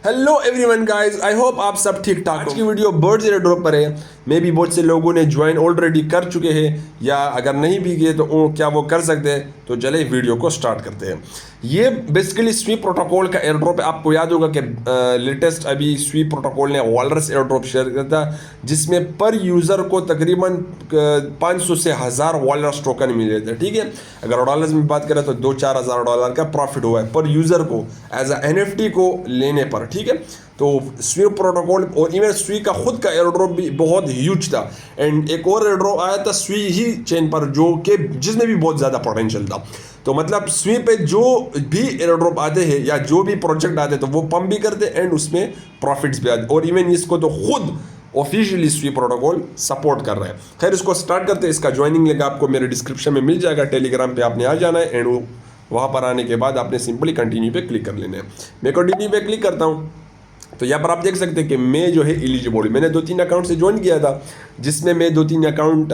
Hello everyone guys, I hope आप सब ठीक ठाक। आज की वीडियो बर्ड्स एयर ड्रॉप पर है। मे बी बहुत से लोगों ने ज्वाइन ऑलरेडी कर चुके हैं या अगर नहीं भी किए तो क्या वो कर सकते हैं। तो चले वीडियो को स्टार्ट करते हैं। ये बेसिकली स्वीप प्रोटोकॉल का एयर ड्रॉप है। आपको याद होगा कि लेटेस्ट अभी स्वीप प्रोटोकॉल ने वॉलरस एयर ड्रॉप शेयर किया था, जिसमें पर यूज़र को तकरीबन 500 से 1000 वॉलरस टोकन मिले थे। ठीक है, अगर डॉलर्स में बात करें तो 2-4 हज़ार डॉलर का प्रॉफिट हुआ है पर यूज़र को एज अ NFT को लेने पर। ठीक है, तो स्वीप प्रोटोकॉल और इवन स्वी का खुद का एयर ड्रॉप भी बहुत ह्यूज था। एंड एक और एयर ड्रॉप आया था स्वी ही चेन पर जो कि जिसमें भी बहुत ज़्यादा पोटेंशियल था। तो मतलब स्वी पे जो भी एयर ड्रॉप आते हैं या जो भी प्रोजेक्ट आते हैं तो वो पंप भी करते एंड उसमें प्रॉफिट्स भी आते, और इवन इसको तो खुद ऑफिशियली स्वी प्रोटोकॉल सपोर्ट कर रहा है। खैर, इसको स्टार्ट करते हैं। इसका ज्वाइनिंग लिंक आपको मेरे डिस्क्रिप्शन में मिल जाएगा। टेलीग्राम पे आपने आ जाना है एंड वहाँ पर आने के बाद आपने सिंपली कंटिन्यू पे क्लिक कर लेना है। मैं कंटिन्यू पे क्लिक करता हूँ तो यहाँ पर आप देख सकते हैं कि मैं जो है एलिजिबल हूँ। मैंने 2-3 अकाउंट से ज्वाइन किया था, जिसमें मैं 2-3 अकाउंट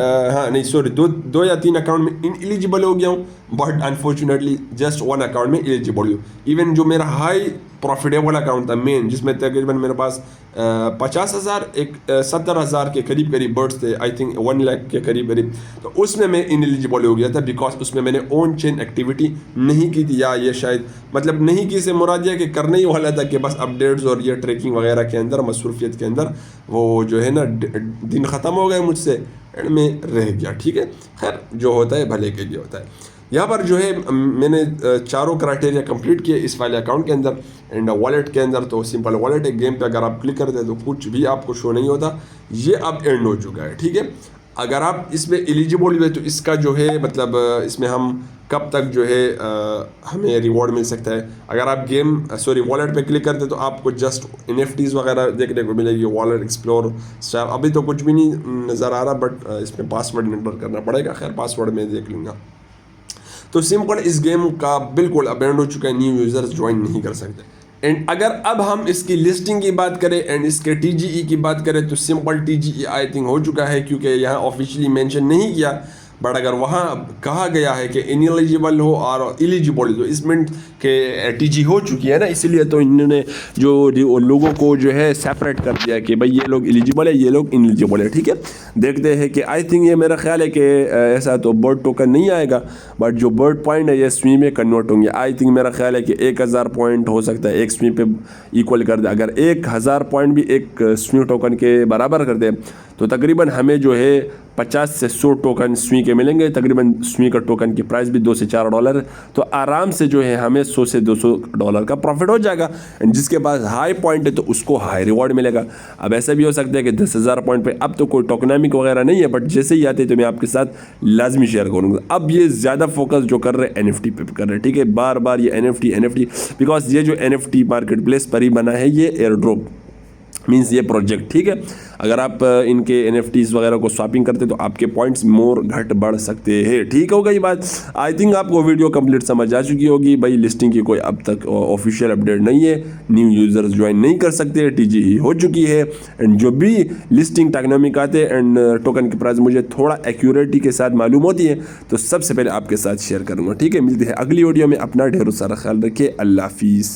दो या तीन अकाउंट में इन एलिजिबल हो गया हूँ, बट अनफॉर्चुनेटली जस्ट 1 अकाउंट में एलिजिबल हूँ। इवन जो मेरा हाई प्रॉफिटेबल अकाउंट था मेन, जिसमें तकरीबन मेरे पास 50,000 70,000 के करीब बर्ड्स थे, आई थिंक 1 लाख के करीब, तो उसमें मैं इनएलिजिबल हो गया था बिकॉज उसमें मैंने ऑन चेन एक्टिविटी नहीं की थी। या ये शायद मतलब नहीं की से मुराद यह कि करने ही वाला था कि बस अपडेट्स और ये ट्रैकिंग वगैरह के अंदर मसरूफियत के अंदर वो जो है ना दिन ख़त्म हो गए मुझसे एंड में रह गया। ठीक है, खैर जो होता है भले के लिए होता है। यहाँ पर जो है मैंने चारों क्राइटेरिया कंप्लीट किए इस वाले अकाउंट के अंदर एंड वॉलेट के अंदर। तो सिंपल वॉलेट एक गेम पे अगर आप क्लिक करते हैं तो कुछ भी आपको शो नहीं होता। ये अब एंड हो चुका है। ठीक है, अगर आप इसमें एलिजिबल हुए तो इसका जो है मतलब इसमें हम कब तक जो है हमें रिवॉर्ड मिल सकता है। अगर आप वॉलेट पे क्लिक करते हैं तो आपको जस्ट NFTs वगैरह देखने को मिलेगी। वॉलेट एक्सप्लोर स्टैप अभी तो कुछ भी नहीं नज़र आ रहा, बट इसमें पासवर्ड एंटर करना पड़ेगा। खैर, पासवर्ड मैं देख लूँगा। तो सिंपल इस गेम का बिल्कुल अब एंड हो चुका है, न्यू यूज़र्स ज्वाइन नहीं कर सकते। एंड अगर अब हम इसकी लिस्टिंग की बात करें एंड इसके TGE की बात करें तो सिंपल TGE आई थिंक हो चुका है, क्योंकि यहाँ ऑफिशियली मेंशन नहीं किया, बट अगर वहाँ कहा गया है कि इनएलिजिबल हो और एलिजिबल तो इस मीन के TG हो चुकी है ना, इसीलिए तो इन्होंने जो लोगों को जो है सेपरेट कर दिया कि भाई ये लोग एलिजिबल है, ये लोग इनएलिजिबल है। ठीक है, देखते हैं कि आई थिंक ये मेरा ख्याल है कि ऐसा तो बर्ड टोकन नहीं आएगा, बट जो बर्ड पॉइंट है ये स्वी में कन्वर्ट होंगे। आई थिंक मेरा ख्याल है कि 1000 पॉइंट हो सकता है एक स्वी पे इक्वल कर दे। अगर 1000 पॉइंट भी एक स्वी टोकन के बराबर कर दे तो तकरीबन हमें जो है 50 से 100 टोकन स्वी के मिलेंगे। तकरीबन स्वी का टोकन की प्राइस भी 2 से 4 डॉलर है, तो आराम से जो है हमें 100 से 200 डॉलर का प्रॉफिट हो जाएगा। एंड जिसके पास हाई पॉइंट है तो उसको हाई रिवॉर्ड मिलेगा। अब ऐसा भी हो सकता है कि 10,000 पॉइंट पे अब तो कोई टोकनामिक वगैरह नहीं है, बट जैसे ही आते हैं तो मैं आपके साथ लाजमी शेयर करूँगा। अब ये ज़्यादा फोकस जो कर रहे हैं NFT पे कर रहे हैं। ठीक है, बार बार ये NFT बिकॉज ये जो NFT मार्केट प्लेस पर ही बना है ये एयर ड्रॉप मीन्स ये प्रोजेक्ट। ठीक है, अगर आप इनके NFTs वगैरह को स्वैपिंग करते तो आपके पॉइंट्स मोर घट बढ़ सकते हैं। ठीक हो गई बात। आई थिंक आपको वीडियो कंप्लीट समझ आ चुकी होगी। भाई लिस्टिंग की कोई अब तक ऑफिशियल अपडेट नहीं है, न्यू यूज़र्स ज्वाइन नहीं कर सकते, TGE हो चुकी है। एंड जो भी लिस्टिंग टोकनोमिक आते हैं एंड टोकन की प्राइस मुझे थोड़ा एक्यूरेटी के साथ मालूम होती है तो सबसे पहले आपके साथ शेयर करूँगा। ठीक है, मिलते हैं अगली वीडियो में। अपना ढेरों सारा ख्याल रखिए। अल्लाह हाफिज़।